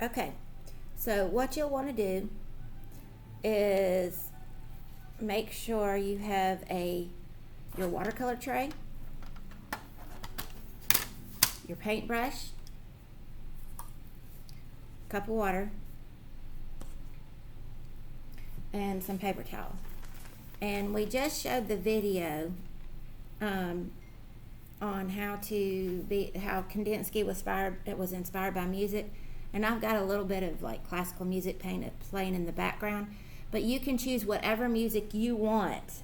Okay, so what you'll want to do is make sure you have your watercolor tray, your paintbrush, cup of water, and some paper towel. And we just showed the video on how Kandinsky was inspired by music, and I've got a little bit of like classical music playing in the background, but you can choose whatever music you want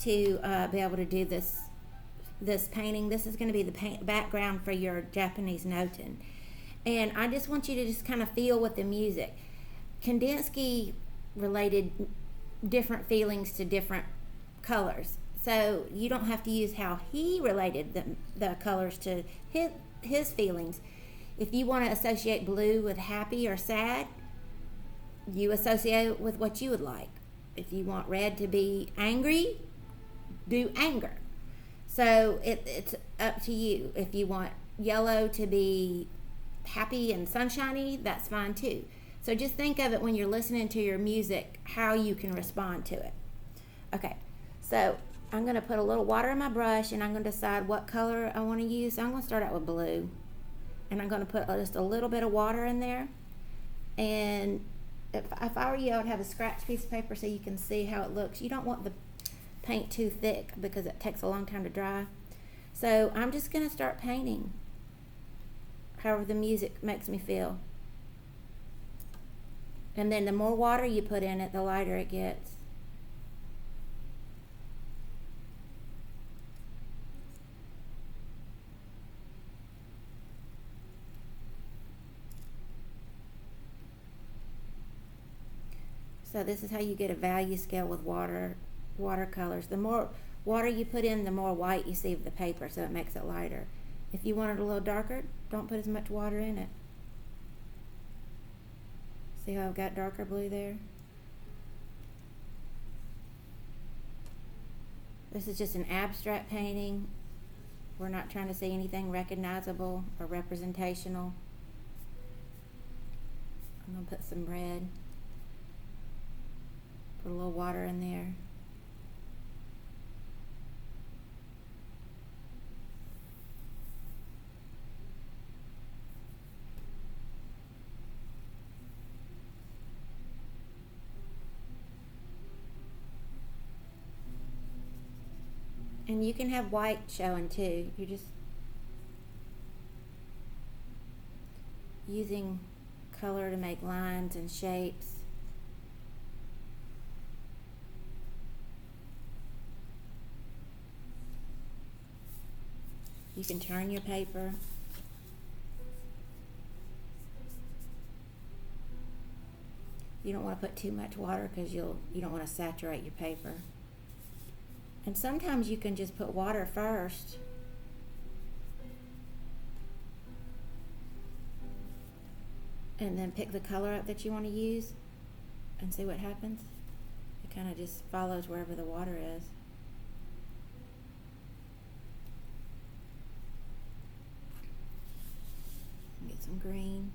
to be able to do this painting. This is going to be the background for your Japanese noten, and I just want you to just kind of feel with the music. Kandinsky related different feelings to different colors, so you don't have to use how he related the colors to his feelings. If you want to associate blue with happy or sad, you associate it with what you would like. If you want red to be angry, do anger. So it's up to you. If you want yellow to be happy and sunshiny, that's fine too. So just think of it when you're listening to your music, how you can respond to it. Okay, so I'm going to put a little water in my brush, and I'm going to decide what color I want to use. So I'm going to start out with blue, and I'm going to put just a little bit of water in there. And if I were you, I would have a scratch piece of paper so you can see how it looks. You don't want the paint too thick because it takes a long time to dry. So I'm just going to start painting however the music makes me feel. And then the more water you put in it, the lighter it gets. So this is how you get a value scale with watercolors. The more water you put in, the more white you see of the paper, so it makes it lighter. If you want it a little darker, don't put as much water in it. See how I've got darker blue there? This is just an abstract painting. We're not trying to see anything recognizable or representational. I'm going to put some red. Put a little water in there. And you can have white showing too. You're just using color to make lines and shapes. You can turn your paper. You don't want to put too much water because you don't want to saturate your paper. And sometimes you can just put water first. And then pick the color up that you want to use and see what happens. It kind of just follows wherever the water is. Get some green.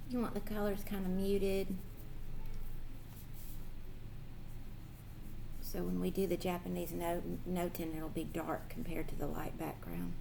You want the colors kind of muted, so when we do the Japanese noten, it'll be dark compared to the light background.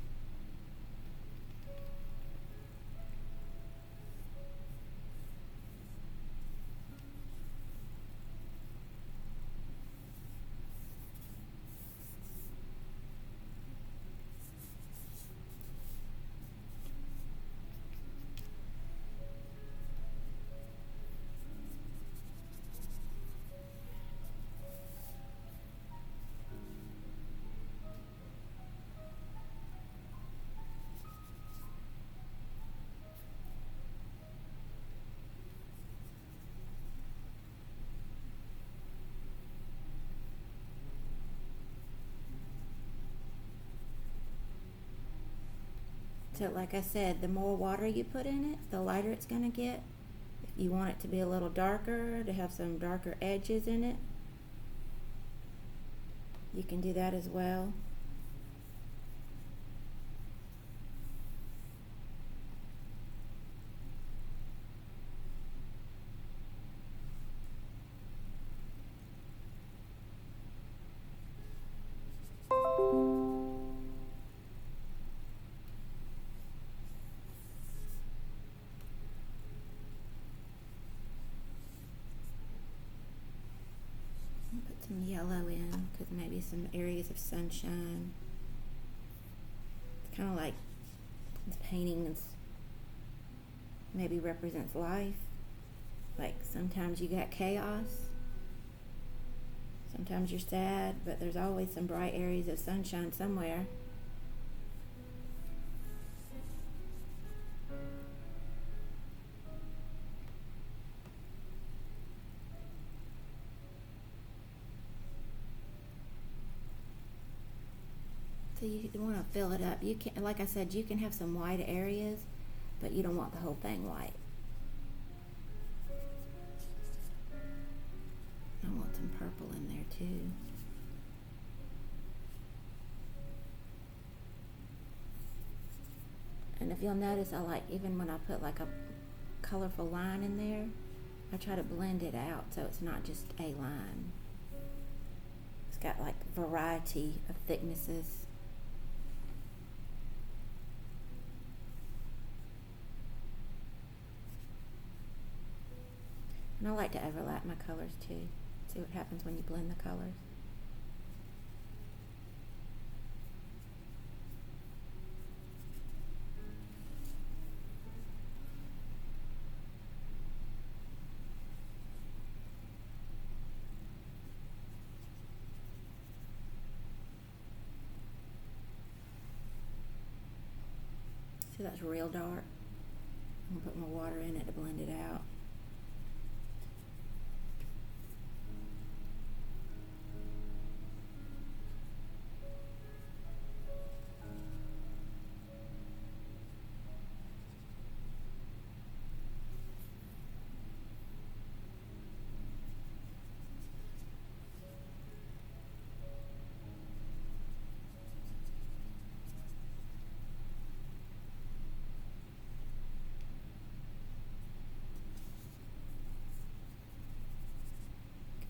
So like I said, the more water you put in it, the lighter it's going to get. If you want it to be a little darker, to have some darker edges in it, you can do that as well. Put some yellow in because maybe some areas of sunshine. It's kind of like the paintings maybe represents life. Like sometimes you got chaos, sometimes you're sad, but there's always some bright areas of sunshine somewhere. So you want to fill it up. You can, like I said, you can have some white areas, but you don't want the whole thing white. I want some purple in there too. And if you'll notice, I like, even when I put like a colorful line in there, I try to blend it out so it's not just a line. It's got like variety of thicknesses. And I like to overlap my colors too. See what happens when you blend the colors. See, that's real dark. I'm gonna put more water in it to blend it out.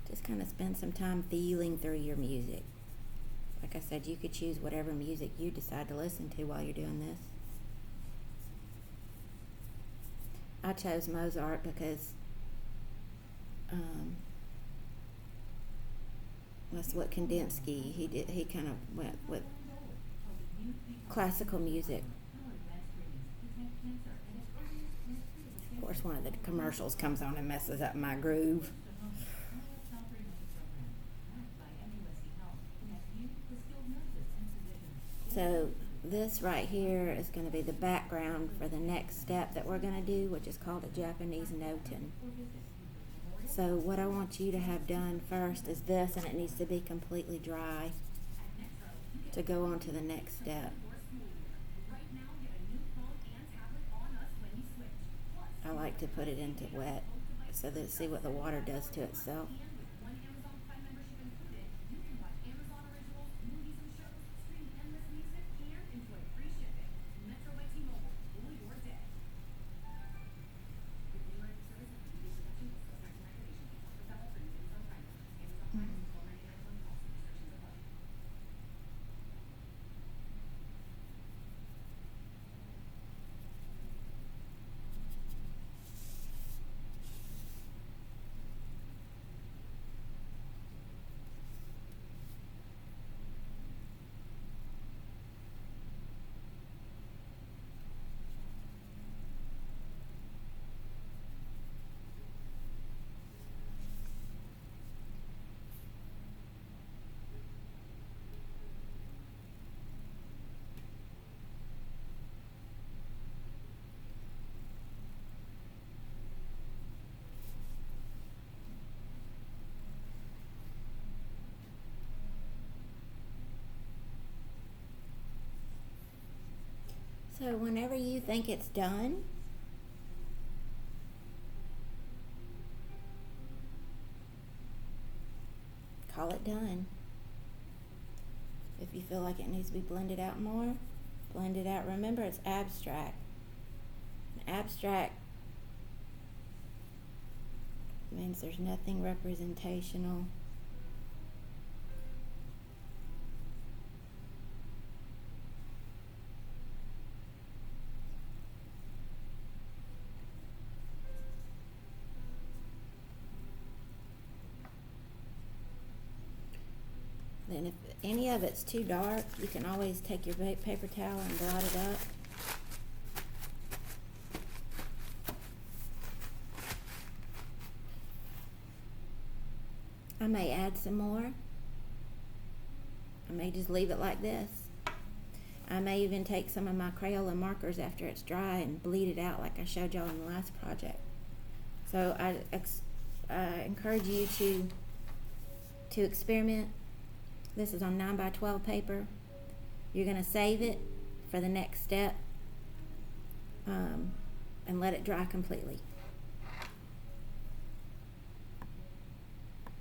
Just kind of spend some time feeling through your music. Like I said, you could choose whatever music you decide to listen to while you're doing this. I chose Mozart because that's what Kandinsky, he did. He kind of went with classical music. Of course, one of the commercials comes on and messes up my groove. So this right here is going to be the background for the next step that we're going to do, which is called a Japanese noten. So what I want you to have done first is this, and it needs to be completely dry to go on to the next step. I like to put it into wet so that see what the water does to itself. So whenever you think it's done, call it done. If you feel like it needs to be blended out more, blend it out. Remember, it's abstract. Abstract means there's nothing representational. Then if any of it's too dark, you can always take your paper towel and blot it up. I may add some more. I may just leave it like this. I may even take some of my Crayola markers after it's dry and bleed it out like I showed y'all in the last project. So I encourage you to experiment. This is on 9x12 paper. You're going to save it for the next step and let it dry completely.